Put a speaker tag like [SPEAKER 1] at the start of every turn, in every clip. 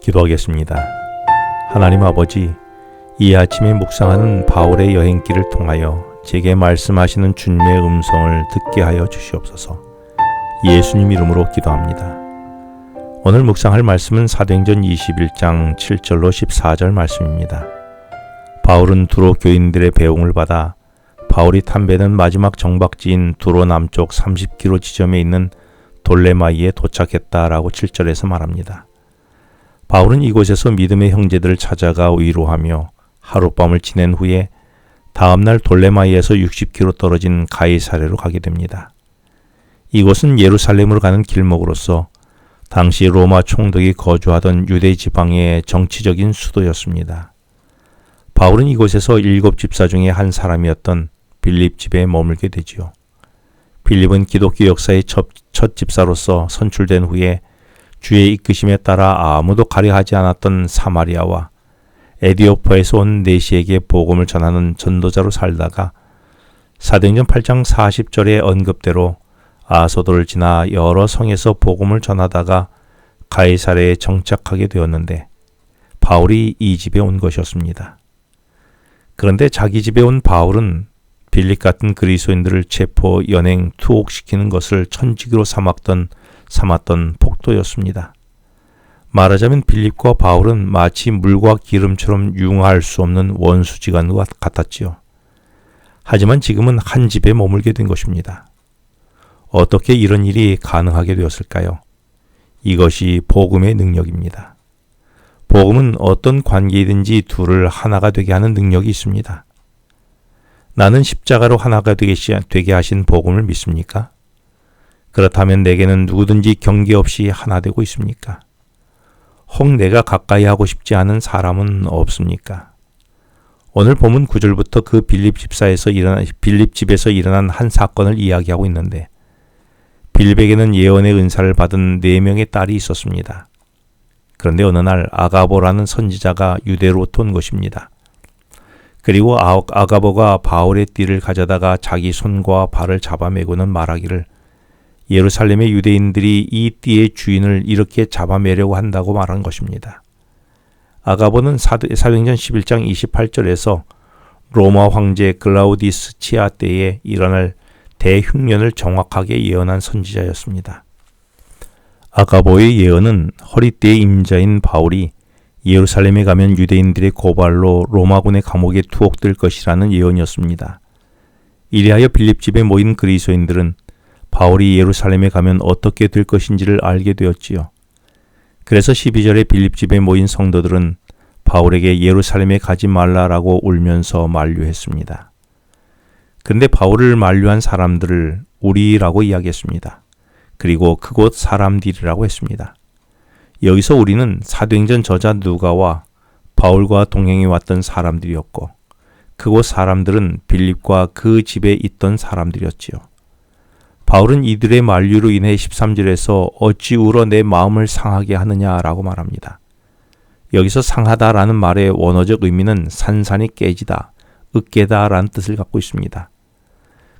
[SPEAKER 1] 기도하겠습니다. 하나님 아버지, 이 아침에 묵상하는 바울의 여행길을 통하여 제게 말씀하시는 주님의 음성을 듣게 하여 주시옵소서. 예수님 이름으로 기도합니다. 오늘 묵상할 말씀은 사도행전 21장 7절로 14절 말씀입니다. 바울은 두로 교인들의 배웅을 받아 바울이 탐배는 마지막 정박지인 두로 남쪽 30km 지점에 있는 돌레마이에 도착했다라고 7절에서 말합니다. 바울은 이곳에서 믿음의 형제들을 찾아가 위로하며 하룻밤을 지낸 후에 다음날 돌레마이에서 60km 떨어진 가이사랴로 가게 됩니다. 이곳은 예루살렘으로 가는 길목으로서 당시 로마 총독이 거주하던 유대 지방의 정치적인 수도였습니다. 바울은 이곳에서 7 집사 중에 한 사람이었던 빌립 집에 머물게 되지요. 빌립은 기독교 역사의 첫 집사로서 선출된 후에 주의 이끄심에 따라 아무도 가려하지 않았던 사마리아와 에디오파에서 온 내시에게 복음을 전하는 전도자로 살다가 사도행전 8장 40절의 언급대로 아소도를 지나 여러 성에서 복음을 전하다가 가이사랴에 정착하게 되었는데 바울이 이 집에 온 것이었습니다. 그런데 자기 집에 온 바울은 빌립 같은 그리스도인들을 체포, 연행, 투옥시키는 것을 천직으로 삼았던 폭도였습니다. 말하자면 빌립과 바울은 마치 물과 기름처럼 융화할 수 없는 원수지간과 같았지요. 하지만 지금은 한 집에 머물게 된 것입니다. 어떻게 이런 일이 가능하게 되었을까요? 이것이 복음의 능력입니다. 복음은 어떤 관계이든지 둘을 하나가 되게 하는 능력이 있습니다. 나는 십자가로 하나가 되게 하신 복음을 믿습니까? 그렇다면 내게는 누구든지 경계 없이 하나 되고 있습니까? 혹 내가 가까이 하고 싶지 않은 사람은 없습니까? 오늘 본문 9절부터 그 빌립 집에서 일어난 한 사건을 이야기하고 있는데 빌립에게는 예언의 은사를 받은 4명의 딸이 있었습니다. 그런데 어느 날 아가보라는 선지자가 유대로부터 온 것입니다. 그리고 아가보가 바울의 띠를 가져다가 자기 손과 발을 잡아매고는 말하기를 예루살렘의 유대인들이 이 띠의 주인을 이렇게 잡아매려고 한다고 말한 것입니다. 아가보는 사도행전 11장 28절에서 로마 황제 글라우디스 치아 때에 일어날 대흉년을 정확하게 예언한 선지자였습니다. 아가보의 예언은 허리띠의 임자인 바울이 예루살렘에 가면 유대인들의 고발로 로마군의 감옥에 투옥될 것이라는 예언이었습니다. 이리하여 빌립 집에 모인 그리스도인들은 바울이 예루살렘에 가면 어떻게 될 것인지를 알게 되었지요. 그래서 12절에 빌립 집에 모인 성도들은 바울에게 예루살렘에 가지 말라라고 울면서 만류했습니다. 그런데 바울을 만류한 사람들을 우리라고 이야기했습니다. 그리고 그곳 사람들이라고 했습니다. 여기서 우리는 사도행전 저자 누가와 바울과 동행해 왔던 사람들이었고 그곳 사람들은 빌립과 그 집에 있던 사람들이었지요. 바울은 이들의 만류로 인해 13절에서 어찌 울어 내 마음을 상하게 하느냐라고 말합니다. 여기서 상하다라는 말의 원어적 의미는 산산이 깨지다, 으깨다라는 뜻을 갖고 있습니다.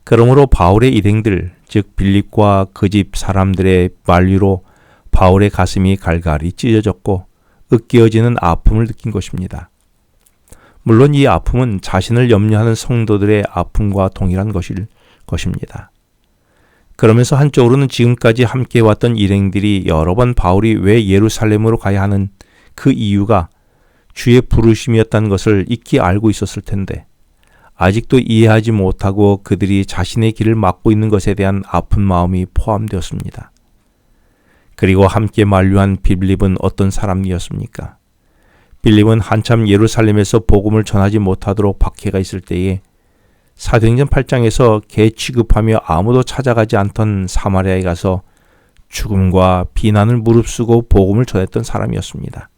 [SPEAKER 1] 그러므로 바울의 일행들, 즉 빌립과 그 집 사람들의 만류로 바울의 가슴이 갈갈이 찢어졌고 으깨어지는 아픔을 느낀 것입니다. 물론 이 아픔은 자신을 염려하는 성도들의 아픔과 동일한 것입니다. 그러면서 한쪽으로는 지금까지 함께 왔던 일행들이 여러 번 바울이 왜 예루살렘으로 가야 하는 그 이유가 주의 부르심이었다는 것을 익히 알고 있었을 텐데 아직도 이해하지 못하고 그들이 자신의 길을 막고 있는 것에 대한 아픈 마음이 포함되었습니다. 그리고 함께 만류한 빌립은 어떤 사람이었습니까? 빌립은 한참 예루살렘에서 복음을 전하지 못하도록 박해가 있을 때에 사도행전 8장에서 개 취급하며 아무도 찾아가지 않던 사마리아에 가서 죽음과 비난을 무릅쓰고 복음을 전했던 사람이었습니다.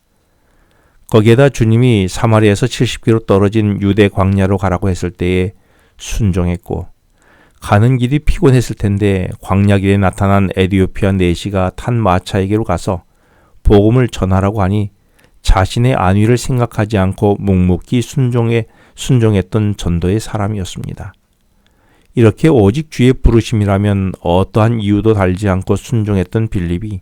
[SPEAKER 1] 거기에다 주님이 사마리아에서 70km 떨어진 유대 광야로 가라고 했을 때에 순종했고 가는 길이 피곤했을 텐데 광야길에 나타난 에디오피아 내시가 탄 마차에게로 가서 복음을 전하라고 하니 자신의 안위를 생각하지 않고 묵묵히 순종했던 전도의 사람이었습니다. 이렇게 오직 주의 부르심이라면 어떠한 이유도 달지 않고 순종했던 빌립이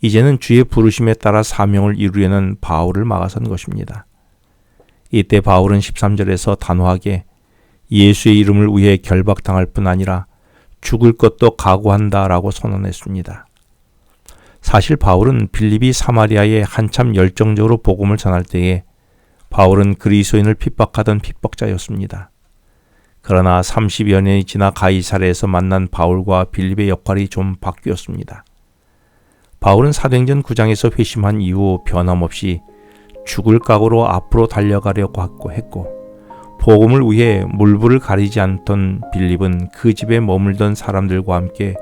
[SPEAKER 1] 이제는 주의 부르심에 따라 사명을 이루려는 바울을 막아선 것입니다. 이때 바울은 13절에서 단호하게 예수의 이름을 위해 결박당할 뿐 아니라 죽을 것도 각오한다라고 선언했습니다. 사실 바울은 빌립이 사마리아에 한참 열정적으로 복음을 전할 때에 바울은 그리스도인을 핍박하던 핍박자였습니다. 그러나 30여 년이 지나 가이사랴에서 만난 바울과 빌립의 역할이 좀 바뀌었습니다. 바울은 사도행전 9장에서 회심한 이후 변함없이 죽을 각오로 앞으로 달려가려고 했고 복음을 위해 물불을 가리지 않던 빌립은 그 집에 머물던 사람들과 함께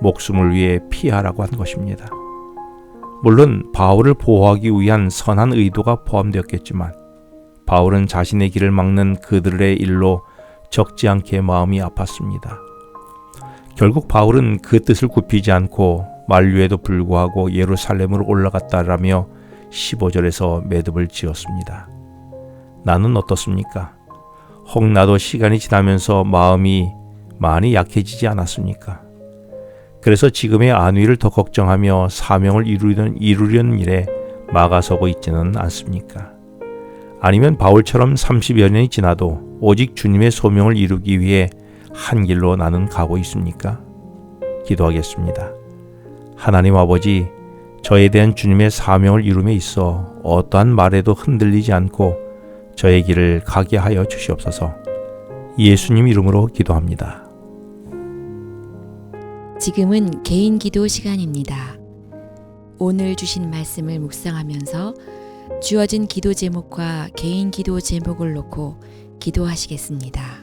[SPEAKER 1] 목숨을 위해 피하라고 한 것입니다. 물론 바울을 보호하기 위한 선한 의도가 포함되었겠지만 바울은 자신의 길을 막는 그들의 일로 적지 않게 마음이 아팠습니다. 결국 바울은 그 뜻을 굽히지 않고 만류에도 불구하고 예루살렘으로 올라갔다라며 15절에서 매듭을 지었습니다. 나는 어떻습니까? 혹 나도 시간이 지나면서 마음이 많이 약해지지 않았습니까? 그래서 지금의 안위를 더 걱정하며 사명을 이루려는 일에 막아서고 있지는 않습니까? 아니면 바울처럼 30여 년이 지나도 오직 주님의 소명을 이루기 위해 한 길로 나는 가고 있습니까? 기도하겠습니다. 하나님 아버지, 저에 대한 주님의 사명을 이룸에 있어 어떠한 말에도 흔들리지 않고 저의 길을 가게 하여 주시옵소서. 예수님 이름으로 기도합니다.
[SPEAKER 2] 지금은 개인 기도 시간입니다. 오늘 주신 말씀을 묵상하면서 주어진 기도 제목과 개인 기도 제목을 놓고 기도하시겠습니다.